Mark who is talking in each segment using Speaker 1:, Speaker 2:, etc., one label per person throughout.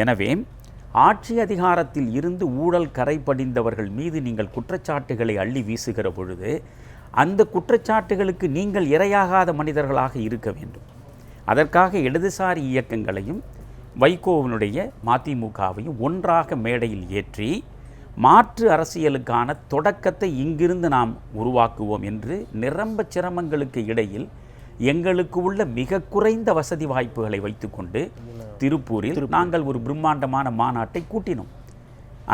Speaker 1: எனவே ஆட்சி அதிகாரத்தில் இருந்து ஊழல் கரை படிந்தவர்கள் மீது நீங்கள் குற்றச்சாட்டுகளை அள்ளி வீசுகிற பொழுது அந்த குற்றச்சாட்டுகளுக்கு நீங்கள் இரையாகாத மனிதர்களாக இருக்க வேண்டும். அதற்காக இடதுசாரி இயக்கங்களையும் வைகோவினுடைய மதிமுகவையும் ஒன்றாக மேடையில் ஏற்றி மாற்று அரசியலுக்கான தொடக்கத்தை இங்கிருந்து நாம் உருவாக்குவோம் என்று நிரம்ப சிரமங்களுக்கு இடையில் எங்களுக்கு உள்ள மிக குறைந்த வசதி வாய்ப்புகளை வைத்துக்கொண்டு திருப்பூரில் நாங்கள் ஒரு பிரம்மாண்டமான மாநாட்டை கூட்டினோம்.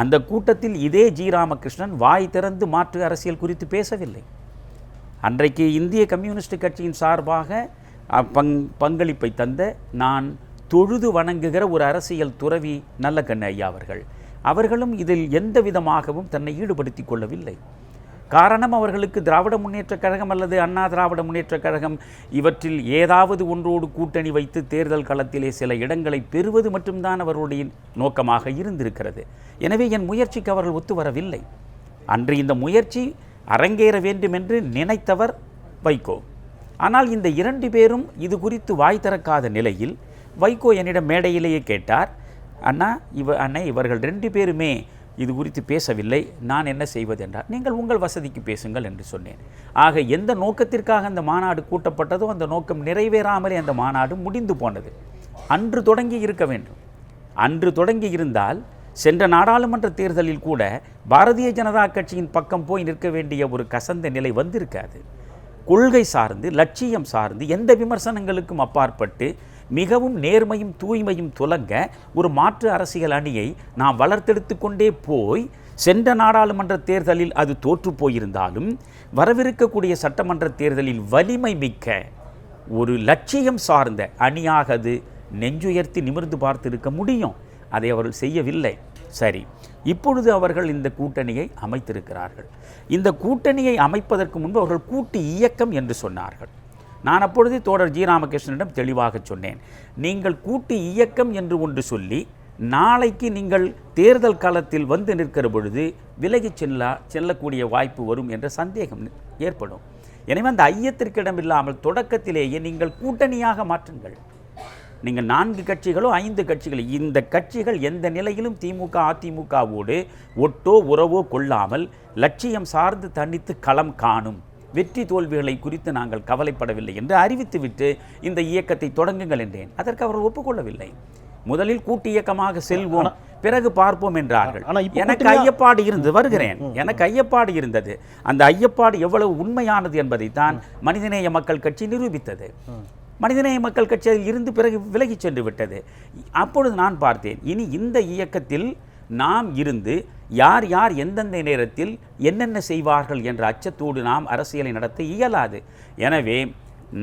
Speaker 1: அந்த கூட்டத்தில் இதே ஜி ராமகிருஷ்ணன் வாய் திறந்து மாற்று அரசியல் குறித்து பேசவில்லை. அன்றைக்கு இந்திய கம்யூனிஸ்ட் கட்சியின் சார்பாக பங்களிப்பை தந்த நான் தொழுது வணங்குகிற ஒரு அரசியல் துறவி நல்லக்கண்ணு ஐயா அவர்களும் இதில் எந்த விதமாகவும் தன்னை ஈடுபடுத்தி கொள்ளவில்லை. காரணம், அவர்களுக்கு திராவிட முன்னேற்றக் கழகம் அல்லது அண்ணா திராவிட முன்னேற்றக் கழகம் இவற்றில் ஏதாவது ஒன்றோடு கூட்டணி வைத்து தேர்தல் களத்திலே சில இடங்களை பெறுவது மட்டும்தான் அவர்களுடைய நோக்கமாக இருந்திருக்கிறது. எனவே என் முயற்சிக்கு அவர்கள் ஒத்து வரவில்லை. அன்று இந்த முயற்சி அரங்கேற வேண்டும் என்று நினைத்தவர் வைகோ. ஆனால் இந்த 2 பேரும் இது குறித்து வாய் திறக்காத நிலையில் வைகோ என்னிடம் மேடையிலேயே கேட்டார், அண்ணா இவர்கள் 2 பேருமே இது குறித்து பேசவில்லை, நான் என்ன செய்வது என்றார். நீங்கள் உங்கள் வசதிக்கு பேசுங்கள் என்று சொன்னேன். ஆக எந்த நோக்கத்திற்காக அந்த மாநாடு கூட்டப்பட்டதோ அந்த நோக்கம் நிறைவேறாமலே அந்த மாநாடு முடிந்து போனது. அன்று தொடங்கி இருக்க வேண்டும். அன்று தொடங்கி இருந்தால் சென்ற நாடாளுமன்ற தேர்தலில் கூட பாரதிய ஜனதா கட்சியின் பக்கம் போய் நிற்க வேண்டிய ஒரு கசந்த நிலை வந்திருக்காது. கொள்கை சார்ந்து, லட்சியம் சார்ந்து, எந்த விமர்சனங்களுக்கும் அப்பாற்பட்டு மிகவும் நேர்மையும் தூய்மையும் துலங்க ஒரு மாற்று அரசியல் அணியை நாம் வளர்த்தெடுத்து கொண்டே போய் சென்ற நாடாளுமன்ற தேர்தலில் அது தோற்று போயிருந்தாலும் வரவிருக்கக்கூடிய சட்டமன்ற தேர்தலில் வலிமை மிக்க ஒரு லட்சியம் சார்ந்த அணியாக அது நெஞ்சுயர்த்தி நிமிர்ந்து பார்த்திருக்க முடியும். அதை அவர்கள் செய்யவில்லை. சரி, இப்பொழுது அவர்கள் இந்த கூட்டணியை அமைத்திருக்கிறார்கள். இந்த கூட்டணியை அமைப்பதற்கு முன்பு அவர்கள் கூட்டு இயக்கம் என்று சொன்னார்கள். நான் அப்பொழுது தோழர் ஜி ராமகிருஷ்ணனிடம் தெளிவாக சொன்னேன், நீங்கள் கூட்டு இயக்கம் என்று ஒன்று சொல்லி நாளைக்கு நீங்கள் தேர்தல் காலத்தில் வந்து நிற்கிற பொழுது விலகி செல்லக்கூடிய வாய்ப்பு வரும் என்ற சந்தேகம் ஏற்படும். எனவே அந்த ஐயத்திற்கிடமில்லாமல் தொடக்கத்திலேயே நீங்கள் கூட்டணியாக மாற்றுங்கள். நீங்கள் 4 கட்சிகளோ 5 கட்சிகளோ, இந்த கட்சிகள் எந்த நிலையிலும் திமுக அதிமுகவோடு ஒட்டோ உறவோ கொள்ளாமல் லட்சியம் சார்ந்து தனித்து களம் காணும், வெற்றி தோல்விகளை குறித்து நாங்கள் கவலைப்படவில்லை என்று அறிவித்துவிட்டு இந்த இயக்கத்தை தொடங்குங்கள் என்றேன். அதற்கு அவர்கள் ஒப்புக்கொள்ளவில்லை. முதலில் கூட்டு இயக்கமாக செல்வோம், பிறகு பார்ப்போம் என்றார்கள். எனக்கு ஐயப்பாடு இருந்து வருகிறேன். எனக்கு ஐயப்பாடு இருந்தது. அந்த ஐயப்பாடு எவ்வளவு உண்மையானது என்பதைத்தான் மனிதநேய மக்கள் கட்சி நிரூபித்தது. மனிதநேய மக்கள் கட்சியில் இருந்து பிறகு விலகி சென்று விட்டது. அப்பொழுது நான் பார்த்தேன், இனி இந்த இயக்கத்தில் நாம் இருந்து யார் யார் எந்தெந்த நேரத்தில் என்னென்ன செய்வார்கள் என்ற அச்சத்தோடு நாம் அரசியலை நடத்த இயலாது. எனவே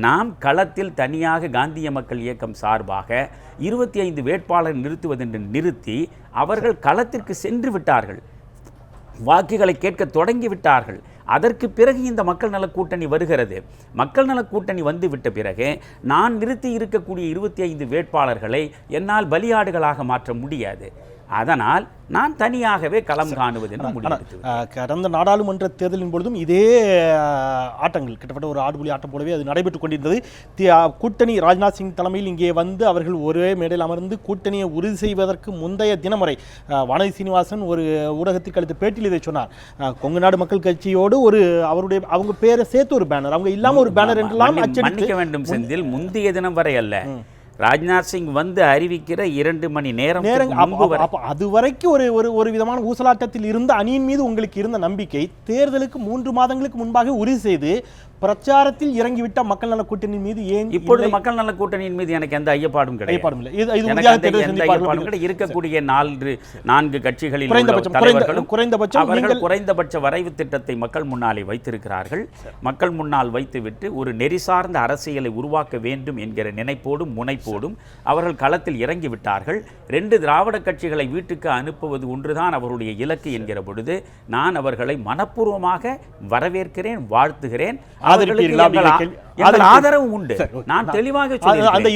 Speaker 1: நாம் களத்தில் தனியாக காந்திய மக்கள் இயக்கம் சார்பாக 25 வேட்பாளர் நிறுத்துவதென்று நிறுத்தி அவர்கள் களத்திற்கு சென்று விட்டார்கள், வாக்குகளை கேட்க தொடங்கிவிட்டார்கள். அதற்கு பிறகு இந்த மக்கள் நல கூட்டணி வருகிறது. மக்கள் நல கூட்டணி வந்துவிட்ட பிறகு நான் நிறுத்தி இருக்கக்கூடிய 25 வேட்பாளர்களை என்னால் பலியாடுகளாக மாற்ற முடியாது. அதனால் நான் தனியாகவே களம் காணுவது என்று முடிவெடுத்து
Speaker 2: கடந்த நாடாளுமன்ற தேர்தலின் பொழுதும் இதே ஆட்டங்கள் கிட்டத்தட்ட ஒரு ஆடுபுலி ஆட்டம் போலவே அது நடைபெற்றுக் கொண்டிருந்தது. கூட்டணி ராஜ்நாத் சிங் தலைமையில் இங்கே வந்து அவர்கள் ஒரே மேடையில் அமர்ந்து கூட்டணியை உறுதி செய்வதற்கு முந்தைய தினம் வரை வானதி சீனிவாசன் ஒரு ஊடகத்திற்கு அளித்த பேட்டியில் இதை சொன்னார். கொங்கு நாடு மக்கள் கட்சியோடு அவங்க பேரை சேர்த்து ஒரு பேனர், அவங்க இல்லாமல் ஒரு பேனர் என்றெல்லாம்
Speaker 1: அச்சடிக்க வேண்டும். செந்தில், முந்தைய தினம் வரை அல்ல, ராஜ்நாத் சிங் வந்து அறிவிக்கிற 2 மணி நேரம்
Speaker 2: அது வரைக்கும் ஒரு விதமான ஊசலாட்டத்தில் இருந்த அணியின் மீது உங்களுக்கு இருந்த நம்பிக்கை தேர்தலுக்கு 3 மாதங்களுக்கு முன்பாக உறுதி செய்து பிரச்சாரத்தில் இறங்கிவிட்ட மக்கள் நல கூட்டணி மீது ஏன்
Speaker 1: இப்பொழுது மக்கள் நல கூட்டணியின் மீது எனக்கு எந்த ஐயப்பாடும் கிடையாது. இருக்கக்கூடிய 4 கட்சிகளில் குறைந்தபட்ச வரைவு திட்டத்தை மக்கள் முன்னாலே வைத்திருக்கிறார்கள். மக்கள் முன்னால் வைத்துவிட்டு ஒரு நெறிசார்ந்த அரசியலை உருவாக்க வேண்டும் என்கிற நினைப்போடும் முனைப்போடும் அவர்கள் களத்தில் இறங்கிவிட்டார்கள். 2 திராவிட கட்சிகளை வீட்டுக்கு அனுப்புவது ஒன்றுதான் அவருடைய இலக்கு என்கிற பொழுது நான் அவர்களை மனப்பூர்வமாக வரவேற்கிறேன், வாழ்த்துகிறேன்.
Speaker 2: ஆதரிப்பீர்களா?
Speaker 1: எங்கள் ஆதரவு உண்டு. நான் தெளிவாக
Speaker 2: அந்த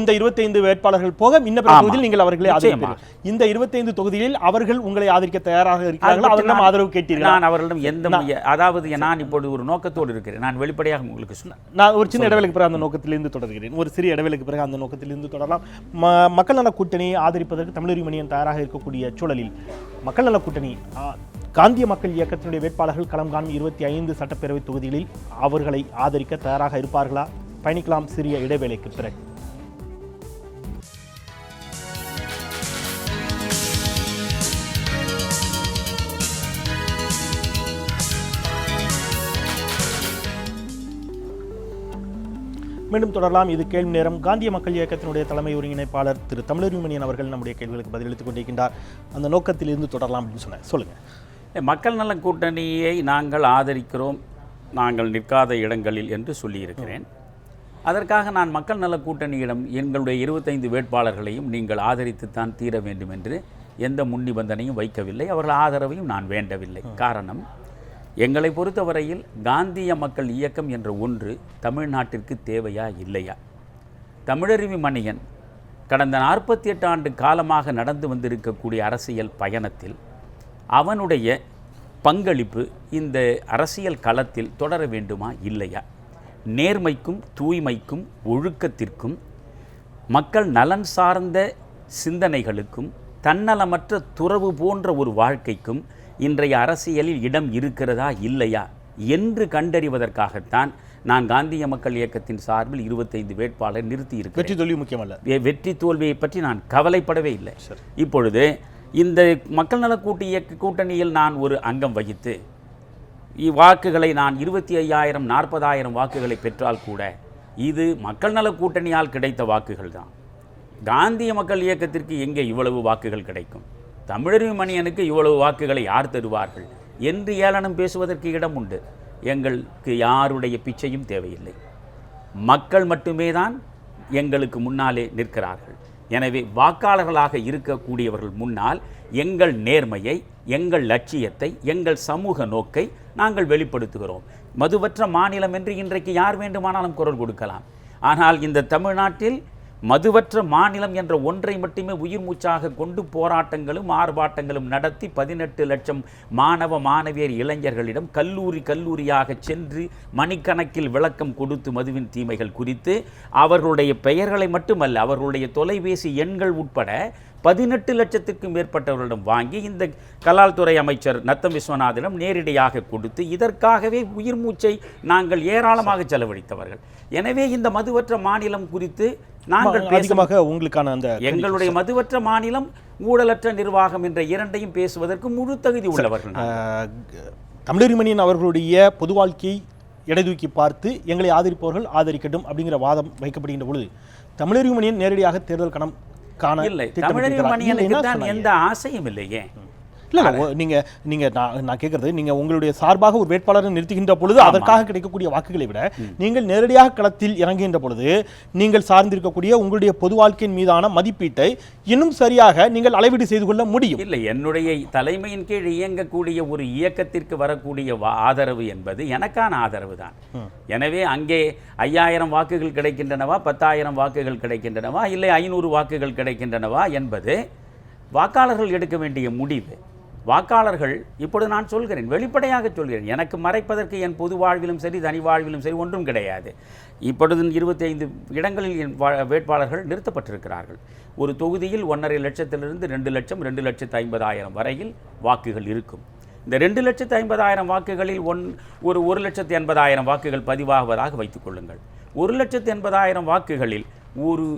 Speaker 2: இந்த 25 வேட்பாளர்கள் போக இன்ன பிற தொகுதியில் நீங்கள் அவர்களை ஆதரிப்பீர்கள். இந்த 25 தொகுதிகளில் அவர்கள் உங்களை ஆதரிக்க தயாராக இருக்கிறார்களா? அவர்களிடம் ஆதரவு கேட்டீர்கள்?
Speaker 1: நான் அவர்களிடம் அதாவது நான் இப்பொழுது ஒரு நோக்கத்தோடு இருக்கிறேன். நான் வெளிப்படையாக உங்களுக்கு சொன்னேன்.
Speaker 2: நான் ஒரு சின்ன இடைவெளிக்கு பிறகு அந்த நோக்கத்திலிருந்து தொடர்கிறேன். ஒரு சிறிய இடைவெளிக்கு பிறகு அந்த நோக்கத்திலிருந்து தொடரலாம். மக்கள் நல கூட்டணியை ஆதரிப்பதற்கு தமிழர் மணியன் தயாராக இருக்கக்கூடிய சூழலில் மக்கள் நல கூட்டணி காந்திய மக்கள் இயக்கத்தினுடைய வேட்பாளர்கள் களம் காணும் 25 சட்டப்பேரவை தொகுதிகளில் அவர்களை ஆதரிக்க தயாராக இருப்பார்களா? பயணிக்கலாம் சிறிய இடைவேளைக்கு பிறகு. மீண்டும் தொடரலாம். இது கேள்வி நேரம். காந்திய மக்கள் இயக்கத்தினுடைய தலைமை ஒருங்கிணைப்பாளர் திரு தமிழர் மணியன் அவர்கள் நம்முடைய கேள்விகளுக்கு பதிலளித்துக் கொண்டிருக்கின்றார். அந்த நோக்கத்தில் இருந்து தொடரலாம் அப்படின்னு சொன்னேன். சொல்லுங்க.
Speaker 1: மக்கள் நல கூட்டணியை நாங்கள் ஆதரிக்கிறோம், நாங்கள் நிற்காத இடங்களில் என்று சொல்லியிருக்கிறேன். அதற்காக நான் மக்கள் நல கூட்டணியிடம் எங்களுடைய 25 வேட்பாளர்களையும் நீங்கள் ஆதரித்துத்தான் தீர வேண்டும் என்று எந்த முன்னிபந்தனையும் வைக்கவில்லை. அவர்கள் ஆதரவையும் நான் வேண்டவில்லை. காரணம், எங்களை பொறுத்தவரையில் காந்திய மக்கள் இயக்கம் என்ற ஒன்று தமிழ்நாட்டிற்கு தேவையா இல்லையா? தமிழருவி மணியன் கடந்த 48 ஆண்டு காலமாக நடந்து வந்திருக்கக்கூடிய அரசியல் பயணத்தில் அவனுடைய பங்களிப்பு இந்த அரசியல் களத்தில் தொடர வேண்டுமா இல்லையா? நேர்மைக்கும் தூய்மைக்கும் ஒழுக்கத்திற்கும் மக்கள் நலன் சார்ந்த சிந்தனைகளுக்கும் தன்னலமற்ற துறவு போன்ற ஒரு வாழ்க்கைக்கும் இன்றைய அரசியலில் இடம் இருக்கிறதா இல்லையா என்று கண்டறிவதற்காகத்தான் நான் காந்திய மக்கள் இயக்கத்தின் சார்பில் 25 வேட்பாளர் நிறுத்தி இருக்கிறேன்.
Speaker 2: வெற்றி தோல்வி முக்கியமல்ல.
Speaker 1: வெற்றி தோல்வியை பற்றி நான் கவலைப்படவே இல்லை. இப்பொழுது இந்த மக்கள் நல கூட்டணியில் நான் ஒரு அங்கம் வகித்து வாக்குகளை நான் 25,000 40,000 வாக்குகளை பெற்றால் கூட இது மக்கள் நல கூட்டணியால் கிடைத்த வாக்குகள் தான். காந்திய மக்கள் இயக்கத்திற்கு எங்கே இவ்வளவு வாக்குகள் கிடைக்கும்? தமிழருவி மணியனுக்கு இவ்வளவு வாக்குகளை யார் தருவார்கள் என்று ஏளனம் பேசுவதற்கு இடம் உண்டு. எங்களுக்கு யாருடைய பிச்சையும் தேவையில்லை. மக்கள் மட்டுமே தான் எங்களுக்கு முன்னாலே நிற்கிறார்கள். எனவே வாக்காளர்களாக இருக்கக்கூடியவர்கள் முன்னால் எங்கள் நேர்மையை, எங்கள் லட்சியத்தை, எங்கள் சமூக நோக்கை நாங்கள் வெளிப்படுத்துகிறோம். மதுவற்ற மாநிலம் என்று இன்றைக்கு யார் வேண்டுமானாலும் குரல் கொடுக்கலாம். ஆனால் இந்த தமிழ்நாட்டில் மதுவற்ற மாநிலம் என்ற ஒன்றை மட்டுமே உயிர் மூச்சாக கொண்டு போராட்டங்களும் ஆர்ப்பாட்டங்களும் நடத்தி 18 லட்சம் மாணவ மாணவியர் இளைஞர்களிடம் கல்லூரியாக சென்று மணிக்கணக்கில் விளக்கம் கொடுத்து மதுவின் தீமைகள் குறித்து அவர்களுடைய பெயர்களை மட்டுமல்ல, அவர்களுடைய தொலைபேசி எண்கள் உட்பட 18 லட்சத்துக்கும் மேற்பட்டவர்களிடம் வாங்கி இந்த கலால்துறை அமைச்சர் நத்தம் விஸ்வநாதனிடம் நேரடியாக கொடுத்து இதற்காகவே உயிர் மூச்சை நாங்கள் ஏராளமாக செலவழித்தவர்கள். எனவே இந்த மதுவற்ற மாநிலம் குறித்து நாங்கள்
Speaker 2: அதிகமாக உங்களுக்கான அந்த
Speaker 1: எங்களுடைய மதுவற்ற மாநிலம், ஊழலற்ற நிர்வாகம் என்ற இரண்டையும் பேசுவதற்கு முழு தகுதி உள்ளவர்கள்.
Speaker 2: தமிழர் மணியன் அவர்களுடைய பொது வாழ்க்கையை எடைதூக்கி பார்த்து எங்களை ஆதரிப்பவர்கள் ஆதரிக்கட்டும் அப்படிங்கிற வாதம் வைக்கப்படுகின்ற பொழுது தமிழர் மணியன் நேரடியாக தேர்தல் களம் காண
Speaker 1: இல்லை. தமிழர் மணியனுக்கு தான் எந்த ஆசையும் இல்லையே.
Speaker 2: இல்லை, நீங்க நான் கேட்கறது, நீங்க உங்களுடைய சார்பாக ஒரு வேட்பாளரை நிறுத்துகின்ற பொழுது அதற்காக கிடைக்கக்கூடிய வாக்குகளை விட நீங்கள் நேரடியாக களத்தில் இறங்குகின்ற பொழுது நீங்கள் சார்ந்திருக்கக்கூடிய உங்களுடைய பொது வாழ்க்கையின் மீதான மதிப்பீட்டை இன்னும் சரியாக நீங்கள் அளவீடு செய்து கொள்ள முடியும்.
Speaker 1: இல்லை, என்னுடைய தலைமையின் கீழ் இயங்கக்கூடிய ஒரு இயக்கத்திற்கு வரக்கூடிய ஆதரவு என்பது எனக்கான ஆதரவு தான். எனவே அங்கே 5000 வாக்குகள் கிடைக்கின்றனவா, 10,000 வாக்குகள் கிடைக்கின்றனவா, இல்லை 500 வாக்குகள் கிடைக்கின்றனவா என்பது வாக்காளர்கள் எடுக்க வேண்டிய முடிவு. வாக்காளர்கள், இப்பொழுது நான் சொல்கிறேன், வெளிப்படையாக சொல்கிறேன், எனக்கு மறைப்பதற்கு என் பொது வாழ்விலும் சரி தனி வாழ்விலும் சரி ஒன்றும் கிடையாது. இப்பொழுது 25 இடங்களில் என் வேட்பாளர்கள் நிறுத்தப்பட்டிருக்கிறார்கள். ஒரு தொகுதியில் 1.5 லட்சத்திலிருந்து 2 லட்சம் 2,50,000 வரையில் வாக்குகள் இருக்கும். இந்த 2,50,000 வாக்குகளில் ஒரு 1,80,000 வாக்குகள் பதிவாகுவதாக வைத்துக் கொள்ளுங்கள். 1,80,000 வாக்குகளில் ஒரு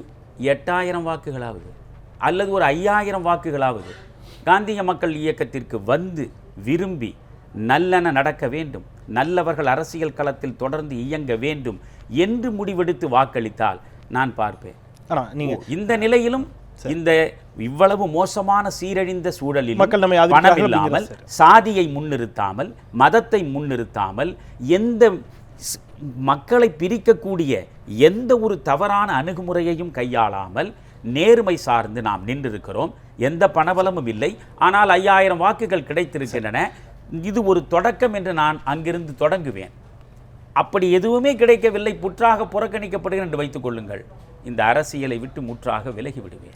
Speaker 1: 8,000 வாக்குகளாவது அல்லது ஒரு 5,000 வாக்குகளாவது காந்திய மக்கள் இயக்கத்திற்கு வந்து விரும்பி நல்லன நடக்க வேண்டும், நல்லவர்கள் அரசியல் களத்தில் தொடர்ந்து இயங்க வேண்டும் என்று முடிவெடுத்து வாக்களித்தால் நான் பார்ப்பேன். இந்த நிலையிலும் இந்த இவ்வளவு மோசமான சீரழிந்த சூழலில் பணம் இல்லாமல், சாதியை முன்னிறுத்தாமல், மதத்தை முன்னிறுத்தாமல், எந்த மக்களை பிரிக்கக்கூடிய எந்த ஒரு தவறான அணுகுமுறையையும் கையாளாமல் நேர்மை சார்ந்து நாம் நின்றிருக்கிறோம். எந்த பணபலமும் இல்லை. ஆனால் 5,000 வாக்குகள் கிடைத்திருக்கின்றன. இது ஒரு தொடக்கம் என்று நான் அங்கிருந்து தொடங்குவேன். அப்படி எதுவுமே கிடைக்கவில்லை, புற்றாக புறக்கணிக்கப்படுகிறேன் என்று வைத்துக் கொள்ளுங்கள், இந்த அரசியலை விட்டு முற்றாக விலகி விடுவேன்.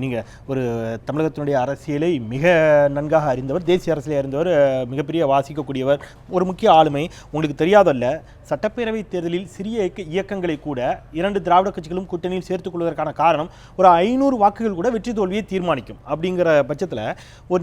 Speaker 2: நீங்கள் ஒரு தமிழகத்தினுடைய அரசியலை மிக நன்காக அறிந்தவர், தேசிய அரசியலை அறிந்தவர், மிகப்பெரிய வாசிக்கக்கூடியவர், ஒரு முக்கிய ஆளுமை. உங்களுக்கு தெரியாதல்ல, சட்டப்பேரவை தேர்தலில் சிறிய இயக்கங்களை கூட 2 திராவிட கட்சிகளும் கூட்டணியில் சேர்த்துக் கொள்வதற்கான காரணம் ஒரு 500 வாக்குகள் கூட வெற்றி தோல்வியை தீர்மானிக்கும். அப்படிங்கிற பட்சத்தில்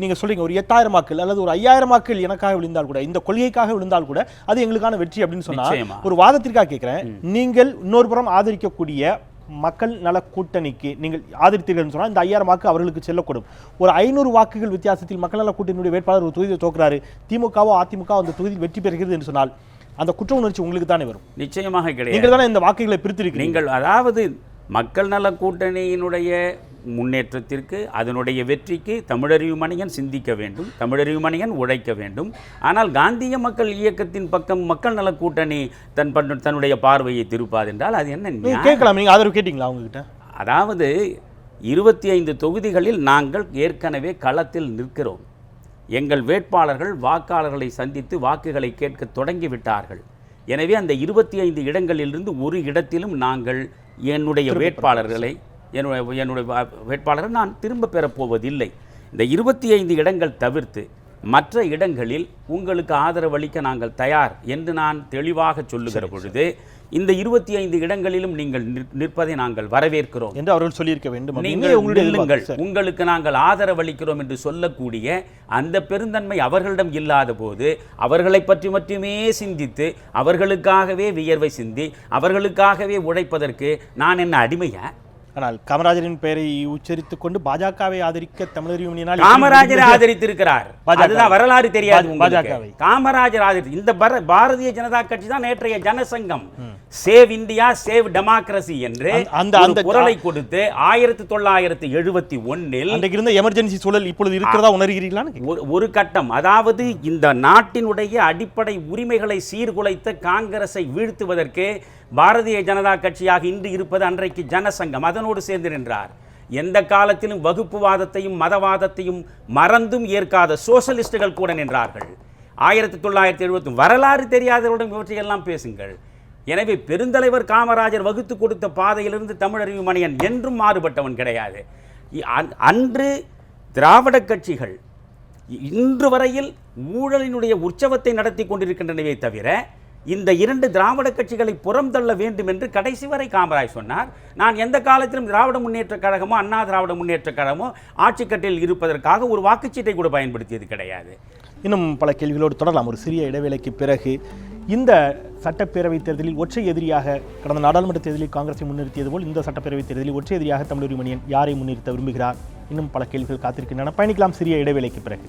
Speaker 2: நீங்கள் சொல்றீங்க ஒரு 8000 வாக்குகள் அல்லது ஒரு 5000 வாக்குகள் எனக்காக விழுந்தால் கூட, இந்த கொள்கைக்காக விழுந்தால் கூட அது எங்களுக்கான வெற்றி அப்படின்னு சொன்னால், ஒரு வாதத்திற்காக கேட்கிறேன், நீங்கள் இன்னொரு புறம் ஆதரிக்கக்கூடிய மக்கள் நல கூட்டணிக்கு நீங்கள் ஆதரித்தீர்கள் சொன்னால் இந்த 5000 வாக்கு அவர்களுக்கு செல்லக்கூடும். ஒரு 500 வாக்குகள் வித்தியாசத்தில் மக்கள் நல கூட்டணியுடைய வேட்பாளர் ஒரு தொகுதியை தோக்குறாரு, திமுகவோ அதிமுக அந்த தொகுதியில் வெற்றி பெறுகிறது என்று சொன்னால் அந்த குற்ற உணர்ச்சி உங்களுக்கு தானே வரும்?
Speaker 1: நிச்சயமாக கிடையாது.
Speaker 2: நீங்கள் தானே இந்த வாக்குகளை பிரித்திருக்கிறீர்கள்.
Speaker 1: நீங்கள் அதாவது மக்கள் நல கூட்டணியினுடைய முன்னேற்றத்திற்கு, அதனுடைய வெற்றிக்கு தமிழறிவு மணியன் சிந்திக்க வேண்டும், தமிழறிவு மணியன் உழைக்க வேண்டும். ஆனால் காந்திய மக்கள் இயக்கத்தின் பக்கம் மக்கள் நல கூட்டணி தன்னுடைய பார்வையை திருப்பாது என்றால் அது என்ன?
Speaker 2: கேட்கலாம், நீங்கள் ஆதரவு கேட்டீங்களா அவங்ககிட்ட?
Speaker 1: அதாவது 25 தொகுதிகளில் நாங்கள் ஏற்கனவே களத்தில் நிற்கிறோம். எங்கள் வேட்பாளர்கள் வாக்காளர்களை சந்தித்து வாக்குகளை கேட்க தொடங்கிவிட்டார்கள். எனவே அந்த 25 இடங்களிலிருந்து ஒரு இடத்திலும் நாங்கள் என்னுடைய வேட்பாளரை நான் திரும்ப பெறப்போவதில்லை. இந்த 25 இடங்கள் தவிர்த்து மற்ற இடங்களில் உங்களுக்கு ஆதரவளிக்க நாங்கள் தயார் என்று நான் தெளிவாக சொல்லுகிற பொழுது, இந்த 25 இடங்களிலும் நீங்கள் நிற்பதை நாங்கள் வரவேற்கிறோம்
Speaker 2: என்று அவர்கள் சொல்லியிருக்க வேண்டும்.
Speaker 1: நீங்கள் நில்லுங்கள், உங்களுக்கு நாங்கள் ஆதரவளிக்கிறோம் என்று சொல்லக்கூடிய அந்த பெருந்தன்மை அவர்களிடம் இல்லாத போது, அவர்களை பற்றி மட்டுமே சிந்தித்து, அவர்களுக்காகவே வியர்வை சிந்தி, அவர்களுக்காகவே உழைப்பதற்கு நான் என்ன அடிமையா?
Speaker 2: ஆனால் காமராஜரின் பெயரை உச்சரித்துக் கொண்டு பாஜகவை ஆதரிக்க தமிழறிவு மணியனால்
Speaker 1: காமராஜரை ஆதரித்திருக்கிறார். அதுதான் வரலாறு தெரியாது பாஜகவை. காமராஜர் ஆதரித்து இந்த பாரதிய ஜனதா கட்சி தான் நேற்றைய Jana Sangh save India save democracy என்று அந்த குரலை கொடுத்து 1971
Speaker 2: அன்றைக்கு இருந்த எமர்ஜென்சி சூழல் இப்பொழுது இருக்கிறதா உணர்கிறீர்களா?
Speaker 1: ஒரு கட்டம், அதாவது இந்த நாட்டினுடைய அடிப்படை உரிமைகளை சீர்குலைத்த காங்கிரஸை வீழ்த்துவதற்கு பாரதிய ஜனதா கட்சியாக இன்று இருப்பது அன்றைக்கு ஜனசங்கம். அதனோடு சேர்ந்து நின்றார். எந்த காலத்திலும் வகுப்புவாதத்தையும் மதவாதத்தையும் மறந்தும் ஏற்காத சோசலிஸ்டுகள் கூட நின்றார்கள். 1970 வரலாறு தெரியாதவருடன் இவற்றையெல்லாம் பேசுங்கள். எனவே பெருந்தலைவர் காமராஜர் வகுத்து கொடுத்த பாதையிலிருந்து தமிழறிவு மணியன் என்றும் மாறுபட்டவன் கிடையாது. அன்று திராவிட கட்சிகள் இன்று வரையில் ஊழலினுடைய உற்சவத்தை நடத்தி கொண்டிருக்கின்றனவே தவிர, இந்த 2 திராவிட கட்சிகளை புறம் தள்ள வேண்டும் என்று கடைசி வரை காமராஜ் சொன்னார். நான் எந்த காலத்திலும் திராவிட முன்னேற்ற கழகமோ அண்ணா திராவிட முன்னேற்ற கழகமோ ஆட்சிக்கட்டில் இருப்பதற்காக ஒரு வாக்குச்சீட்டை கூட பயன்படுத்தியது கிடையாது.
Speaker 2: இன்னும் பல கேள்விகளோடு தொடரலாம் ஒரு சிறிய இடைவேளைக்கு பிறகு. இந்த சட்டப்பேரவை தேர்தலில் ஒற்றை எதிரியாக கடந்த நாடாளுமன்ற தேர்தலில் காங்கிரஸை முன்னிறுத்தியது போல் இந்த சட்டப்பேரவை தேர்தலில் ஒற்றை எதிரியாக தமிழறிவு மணியன் யாரை முன்னிறுத்த விரும்புகிறார்? இன்னும் பல கேள்விகள் காத்திருக்கின்றன. பயணிக்கலாம் சிறிய இடைவேளைக்கு பிறகு.